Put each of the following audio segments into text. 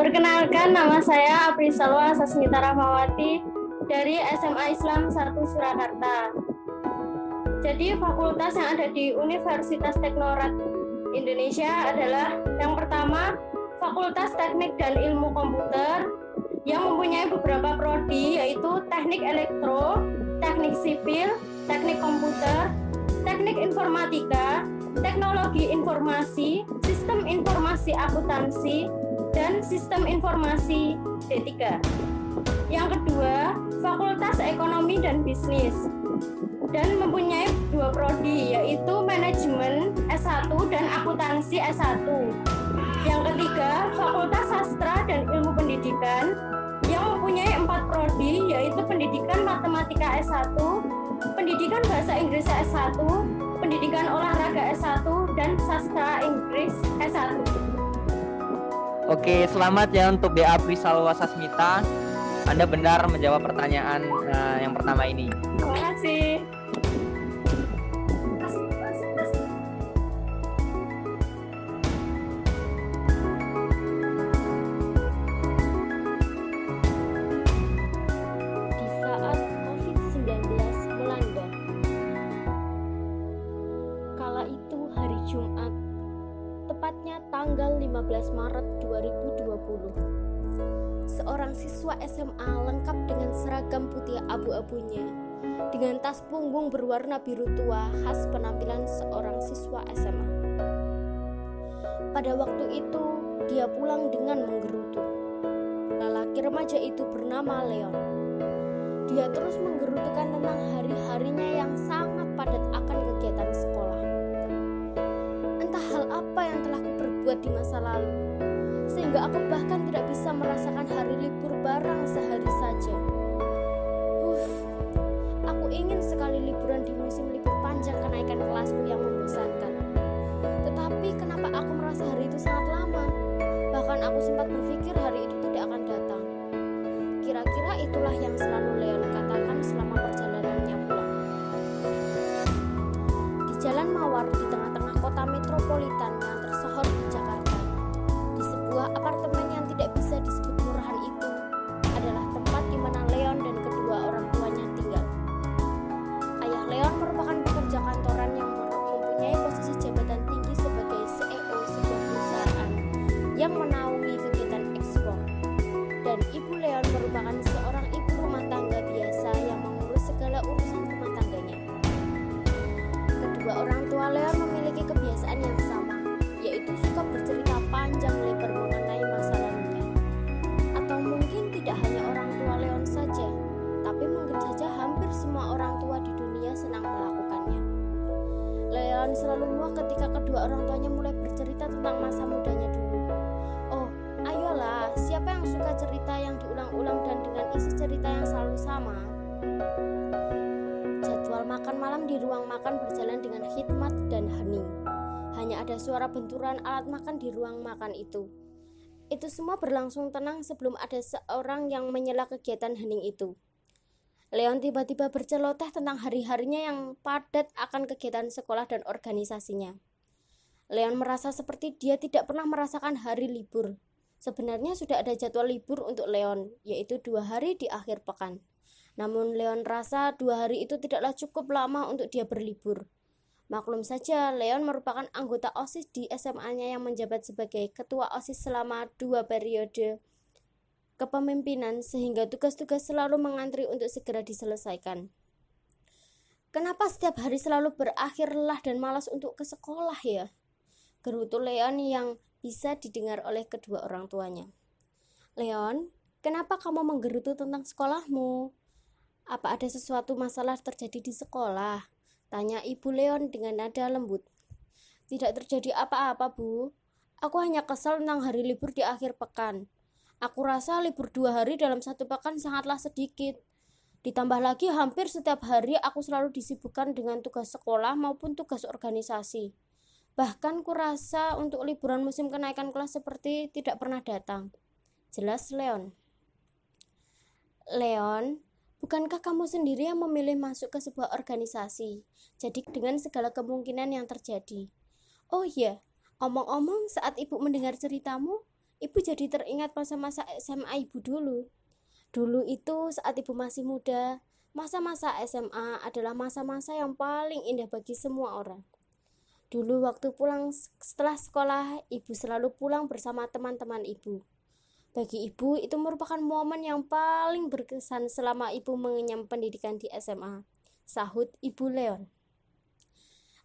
Perkenalkan, nama saya Apri Salwa Sasmita Rahmawati dari SMA Islam 1 Surakarta. Jadi fakultas yang ada di Universitas Teknorat Indonesia adalah yang pertama Fakultas Teknik dan Ilmu Komputer yang mempunyai beberapa prodi, yaitu Teknik Elektro, Teknik Sipil, Teknik Komputer, Teknik Informatika, Teknologi Informasi, Sistem Informasi Akuntansi, dan Sistem Informasi D3. Yang kedua, Fakultas Ekonomi dan Bisnis dan mempunyai dua prodi, yaitu Manajemen S1 dan Akuntansi S1. Yang ketiga, Fakultas Sastra dan Ilmu Pendidikan yang mempunyai 4 prodi, yaitu Pendidikan Matematika S1, Pendidikan Bahasa Inggris S1, Pendidikan Olahraga S1, dan Sastra Inggris S1. Oke, selamat ya untuk Dea Apri Salwa Sasmita. Anda benar menjawab pertanyaan yang pertama ini. Terima kasih. Di saat COVID-19 melanda, kala itu hari Jumat, tepatnya tanggal 15 Maret 2020. Seorang siswa SMA lengkap dengan seragam putih abu-abunya, dengan tas punggung berwarna biru tua khas penampilan seorang siswa SMA. Pada waktu itu, dia pulang dengan menggerutu. Lelaki remaja itu bernama Leon. Dia terus menggerutukan tentang hari-harinya yang sangat padat akan kegiatan sekolah. Entah hal apa yang telah kuperbuat di masa lalu, sehingga aku bahkan tidak bisa merasakan hari libur bareng sehari saja. Aku ingin sekali liburan di musim libur panjang kenaikan kelasku yang membosankan. Tetapi kenapa aku merasa hari itu sangat lama? Bahkan aku sempat berpikir hari itu tidak akan datang. Kira-kira itulah yang selalu Leon katakan selama perjalanannya pulang. Di Jalan Mawar di tengah-tengah kota metropolitan yang tersohor di Jakarta, di sebuah apartemen yang tidak bisa disebut murahan itu, adalah tempat di mana Leon dan kedua orang tuanya tinggal. Ayah Leon merupakan pekerja kantoran yang mempunyai posisi jabatan tinggi sebagai CEO sebuah perusahaan yang menaungi kegiatan ekspor. Dan ibu Leon merupakan seorang ibu rumah tangga biasa yang mengurus segala urusan rumah tangganya. Kedua orang tua Leon memiliki kebiasaan yang sama, yaitu suka bercerita panjang lebar mengenai masa lalunya. Atau mungkin tidak hanya orang tua Leon saja, tapi mungkin saja hampir semua orang tua di dunia senang melakukannya. Leon selalu muak ketika kedua orang tuanya mulai bercerita tentang masa mudanya dulu. Oh, ayolah, siapa yang suka cerita yang diulang-ulang dan dengan isi cerita yang selalu sama? Jadwal makan malam di ruang makan berjalan dengan hikmat dan hening. Hanya ada suara benturan alat makan di ruang makan itu. Itu semua berlangsung tenang sebelum ada seorang yang menyela kegiatan hening itu. Leon tiba-tiba berceloteh tentang hari-harinya yang padat akan kegiatan sekolah dan organisasinya. Leon merasa seperti dia tidak pernah merasakan hari libur. Sebenarnya sudah ada jadwal libur untuk Leon, yaitu 2 hari di akhir pekan. Namun Leon rasa 2 hari itu tidaklah cukup lama untuk dia berlibur. Maklum saja, Leon merupakan anggota OSIS di SMA-nya yang menjabat sebagai ketua OSIS selama 2 periode kepemimpinan, sehingga tugas-tugas selalu mengantri untuk segera diselesaikan. Kenapa setiap hari selalu berakhir lelah dan malas untuk ke sekolah ya? Gerutu Leon yang bisa didengar oleh kedua orang tuanya. Leon, kenapa kamu menggerutu tentang sekolahmu? Apa ada sesuatu masalah terjadi di sekolah? Tanya ibu Leon dengan nada lembut. Tidak terjadi apa-apa, Bu. Aku hanya kesal tentang hari libur di akhir pekan. Aku rasa libur 2 hari dalam 1 pekan sangatlah sedikit. Ditambah lagi hampir setiap hari aku selalu disibukkan dengan tugas sekolah maupun tugas organisasi. Bahkan kurasa untuk liburan musim kenaikan kelas seperti tidak pernah datang. Jelas Leon. Leon, bukankah kamu sendiri yang memilih masuk ke sebuah organisasi? Jadi dengan segala kemungkinan yang terjadi. Oh iya, omong-omong saat ibu mendengar ceritamu, Ibu jadi teringat masa-masa SMA ibu dulu. Dulu itu saat ibu masih muda, masa-masa SMA adalah masa-masa yang paling indah bagi semua orang. Dulu waktu pulang setelah sekolah, ibu selalu pulang bersama teman-teman ibu. Bagi ibu, itu merupakan momen yang paling berkesan selama ibu mengenyam pendidikan di SMA, sahut Ibu Leon.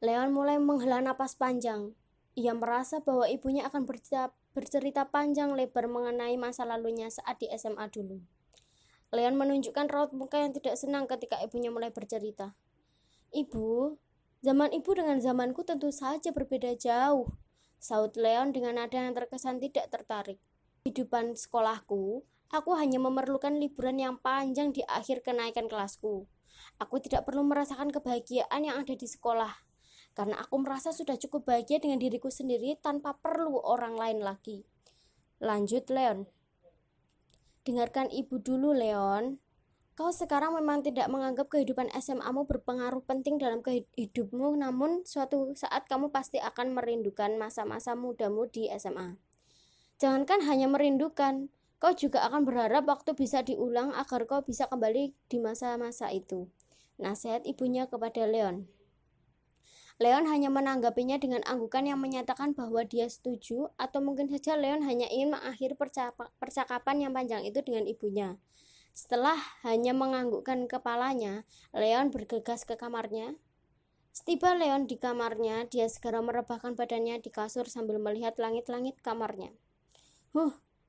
Leon mulai menghela napas panjang. Ia merasa bahwa ibunya akan bercerita panjang lebar mengenai masa lalunya saat di SMA dulu. Leon menunjukkan raut muka yang tidak senang ketika ibunya mulai bercerita. "Ibu, zaman ibu dengan zamanku tentu saja berbeda jauh," sahut Leon dengan nada yang terkesan tidak tertarik. "Kehidupan sekolahku, aku hanya memerlukan liburan yang panjang di akhir kenaikan kelasku. Aku tidak perlu merasakan kebahagiaan yang ada di sekolah, karena aku merasa sudah cukup bahagia dengan diriku sendiri tanpa perlu orang lain lagi," lanjut Leon. "Dengarkan ibu dulu, Leon. Kau sekarang memang tidak menganggap kehidupan SMA-mu berpengaruh penting dalam hidupmu, namun suatu saat kamu pasti akan merindukan masa-masa mudamu di SMA. Jangankan hanya merindukan, kau juga akan berharap waktu bisa diulang agar kau bisa kembali di masa-masa itu," nasihat ibunya kepada Leon. Leon hanya menanggapinya dengan anggukan yang menyatakan bahwa dia setuju, atau mungkin saja Leon hanya ingin mengakhiri percakapan yang panjang itu dengan ibunya. Setelah hanya menganggukkan kepalanya, Leon bergegas ke kamarnya. Setiba Leon di kamarnya, dia segera merebahkan badannya di kasur sambil melihat langit-langit kamarnya.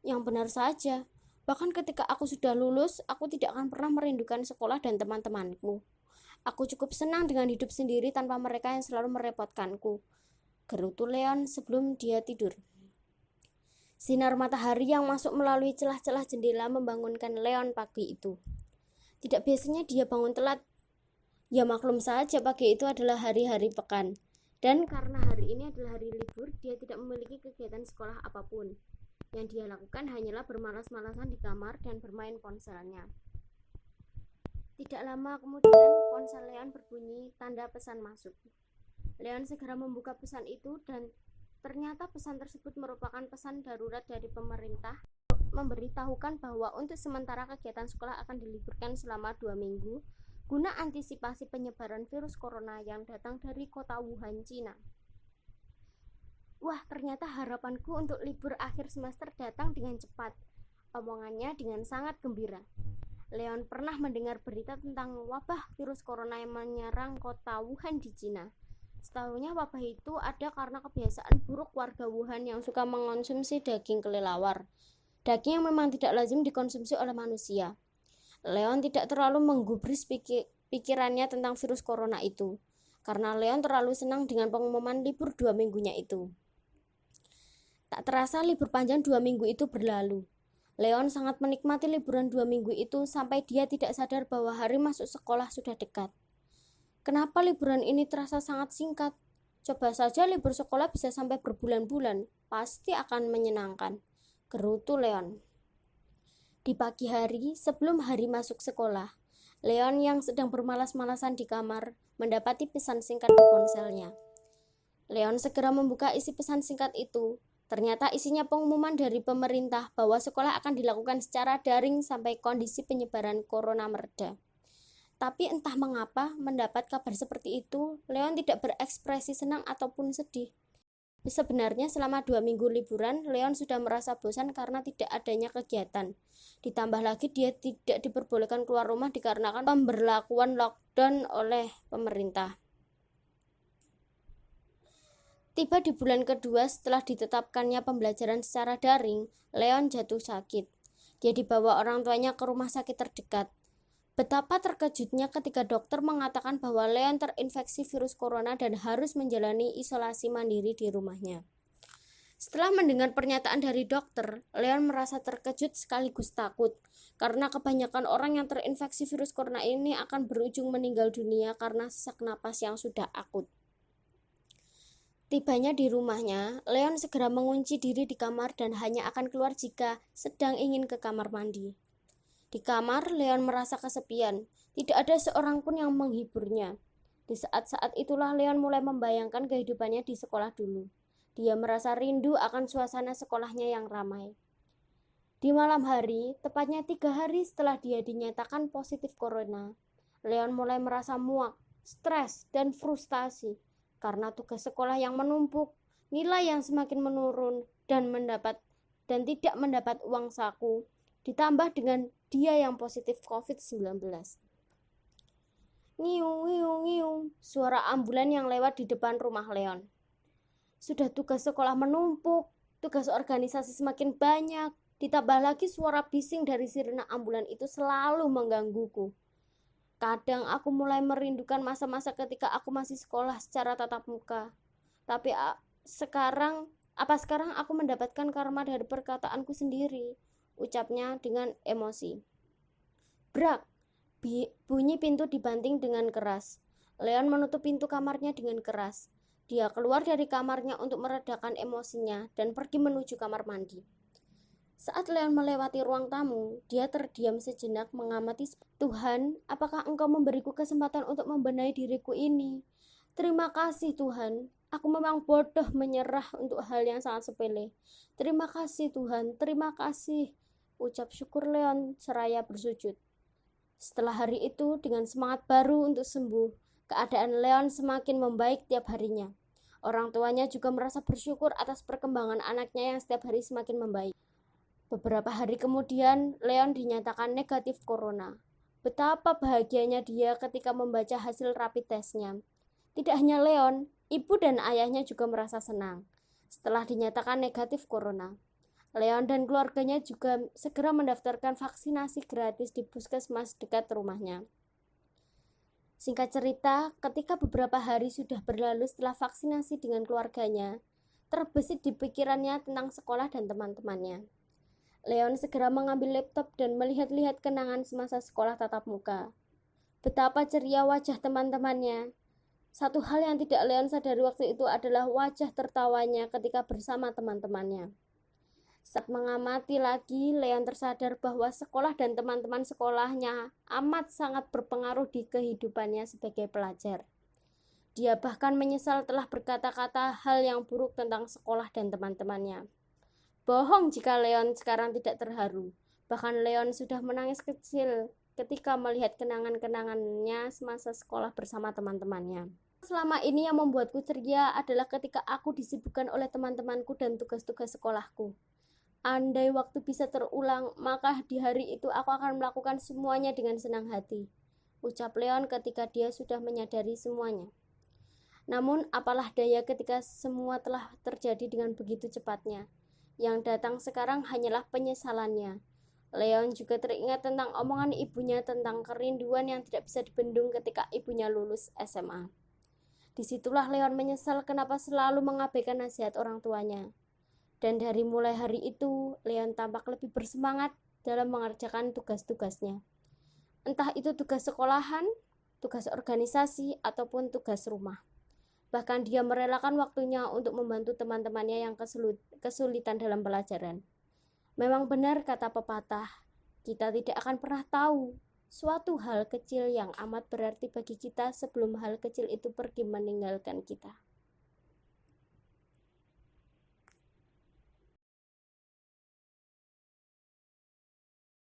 Yang benar saja. Bahkan ketika aku sudah lulus, aku tidak akan pernah merindukan sekolah dan teman-temanku. Aku cukup senang dengan hidup sendiri tanpa mereka yang selalu merepotkanku, gerutu Leon sebelum dia tidur. Sinar matahari yang masuk melalui celah-celah jendela membangunkan Leon pagi itu. Tidak biasanya dia bangun telat. Ya maklum saja pagi itu adalah hari-hari pekan. Dan karena hari ini adalah hari libur, dia tidak memiliki kegiatan sekolah apapun. Yang dia lakukan hanyalah bermalas-malasan di kamar dan bermain ponselnya. Tidak lama kemudian, ponsel Leon berbunyi tanda pesan masuk. Leon segera membuka pesan itu dan ternyata pesan tersebut merupakan pesan darurat dari pemerintah memberitahukan bahwa untuk sementara kegiatan sekolah akan diliburkan selama 2 minggu guna antisipasi penyebaran virus corona yang datang dari kota Wuhan, Cina. Wah, ternyata harapanku untuk libur akhir semester datang dengan cepat, omongannya dengan sangat gembira. Leon pernah mendengar berita tentang wabah virus corona yang menyerang kota Wuhan di Cina. Setahunya wabah itu ada karena kebiasaan buruk warga Wuhan yang suka mengonsumsi daging kelelawar. Daging yang memang tidak lazim dikonsumsi oleh manusia. Leon tidak terlalu menggubris pikirannya tentang virus corona itu, karena Leon terlalu senang dengan pengumuman libur 2 minggunya itu. Tak terasa libur panjang 2 minggu itu berlalu. Leon sangat menikmati liburan 2 minggu itu sampai dia tidak sadar bahwa hari masuk sekolah sudah dekat. Kenapa liburan ini terasa sangat singkat? Coba saja libur sekolah bisa sampai berbulan-bulan, pasti akan menyenangkan, gerutu Leon. Di pagi hari, sebelum hari masuk sekolah, Leon yang sedang bermalas-malasan di kamar mendapati pesan singkat di ponselnya. Leon segera membuka isi pesan singkat itu. Ternyata isinya pengumuman dari pemerintah bahwa sekolah akan dilakukan secara daring sampai kondisi penyebaran corona mereda. Tapi entah mengapa mendapat kabar seperti itu, Leon tidak berekspresi senang ataupun sedih. Sebenarnya selama 2 minggu liburan, Leon sudah merasa bosan karena tidak adanya kegiatan. Ditambah lagi dia tidak diperbolehkan keluar rumah dikarenakan pemberlakuan lockdown oleh pemerintah. Tiba di bulan kedua setelah ditetapkannya pembelajaran secara daring, Leon jatuh sakit. Dia dibawa orang tuanya ke rumah sakit terdekat. Betapa terkejutnya ketika dokter mengatakan bahwa Leon terinfeksi virus corona dan harus menjalani isolasi mandiri di rumahnya. Setelah mendengar pernyataan dari dokter, Leon merasa terkejut sekaligus takut, karena kebanyakan orang yang terinfeksi virus corona ini akan berujung meninggal dunia karena sesak napas yang sudah akut. Tibanya di rumahnya, Leon segera mengunci diri di kamar dan hanya akan keluar jika sedang ingin ke kamar mandi. Di kamar, Leon merasa kesepian. Tidak ada seorang pun yang menghiburnya. Di saat-saat itulah Leon mulai membayangkan kehidupannya di sekolah dulu. Dia merasa rindu akan suasana sekolahnya yang ramai. Di malam hari, tepatnya 3 hari setelah dia dinyatakan positif corona, Leon mulai merasa muak, stres, dan frustasi karena tugas sekolah yang menumpuk, nilai yang semakin menurun, dan tidak mendapat uang saku, ditambah dengan dia yang positif COVID-19. Ngiung, ngiung, ngiung, suara ambulan yang lewat di depan rumah Leon. Sudah tugas sekolah menumpuk, tugas organisasi semakin banyak, ditambah lagi suara bising dari sirena ambulan itu selalu menggangguku. Kadang aku mulai merindukan masa-masa ketika aku masih sekolah secara tatap muka. Tapi sekarang aku mendapatkan karma dari perkataanku sendiri, ucapnya dengan emosi. Brak, bunyi pintu dibanting dengan keras. Leon menutup pintu kamarnya dengan keras. Dia keluar dari kamarnya untuk meredakan emosinya dan pergi menuju kamar mandi. Saat Leon melewati ruang tamu, dia terdiam sejenak mengamati. Tuhan, apakah Engkau memberiku kesempatan untuk membenahi diriku ini? Terima kasih Tuhan, aku memang bodoh menyerah untuk hal yang sangat sepele. Terima kasih Tuhan, terima kasih, ucap syukur Leon seraya bersujud. Setelah hari itu, dengan semangat baru untuk sembuh, keadaan Leon semakin membaik tiap harinya. Orang tuanya juga merasa bersyukur atas perkembangan anaknya yang setiap hari semakin membaik. Beberapa hari kemudian, Leon dinyatakan negatif corona. Betapa bahagianya dia ketika membaca hasil rapid testnya. Tidak hanya Leon, ibu dan ayahnya juga merasa senang setelah dinyatakan negatif corona. Leon dan keluarganya juga segera mendaftarkan vaksinasi gratis di puskesmas dekat rumahnya. Singkat cerita, ketika beberapa hari sudah berlalu setelah vaksinasi dengan keluarganya, terbesit di pikirannya tentang sekolah dan teman-temannya. Leon segera mengambil laptop dan melihat-lihat kenangan semasa sekolah tatap muka. Betapa ceria wajah teman-temannya. Satu hal yang tidak Leon sadari waktu itu adalah wajah tertawanya ketika bersama teman-temannya. Saat mengamati lagi, Leon tersadar bahwa sekolah dan teman-teman sekolahnya amat sangat berpengaruh di kehidupannya sebagai pelajar. Dia bahkan menyesal telah berkata-kata hal yang buruk tentang sekolah dan teman-temannya. Bohong jika Leon sekarang tidak terharu. Bahkan Leon sudah menangis kecil ketika melihat kenangan-kenangannya semasa sekolah bersama teman-temannya. Selama ini yang membuatku ceria adalah ketika aku disibukkan oleh teman-temanku dan tugas-tugas sekolahku. Andai waktu bisa terulang, maka di hari itu aku akan melakukan semuanya dengan senang hati, ucap Leon ketika dia sudah menyadari semuanya. Namun apalah daya ketika semua telah terjadi dengan begitu cepatnya. Yang datang sekarang hanyalah penyesalannya. Leon juga teringat tentang omongan ibunya tentang kerinduan yang tidak bisa dibendung ketika ibunya lulus SMA. Disitulah Leon menyesal kenapa selalu mengabaikan nasihat orang tuanya. Dan dari mulai hari itu, Leon tampak lebih bersemangat dalam mengerjakan tugas-tugasnya. Entah itu tugas sekolahan, tugas organisasi, ataupun tugas rumah. Bahkan dia merelakan waktunya untuk membantu teman-temannya yang kesulitan dalam pelajaran. Memang benar kata pepatah, kita tidak akan pernah tahu suatu hal kecil yang amat berarti bagi kita sebelum hal kecil itu pergi meninggalkan kita.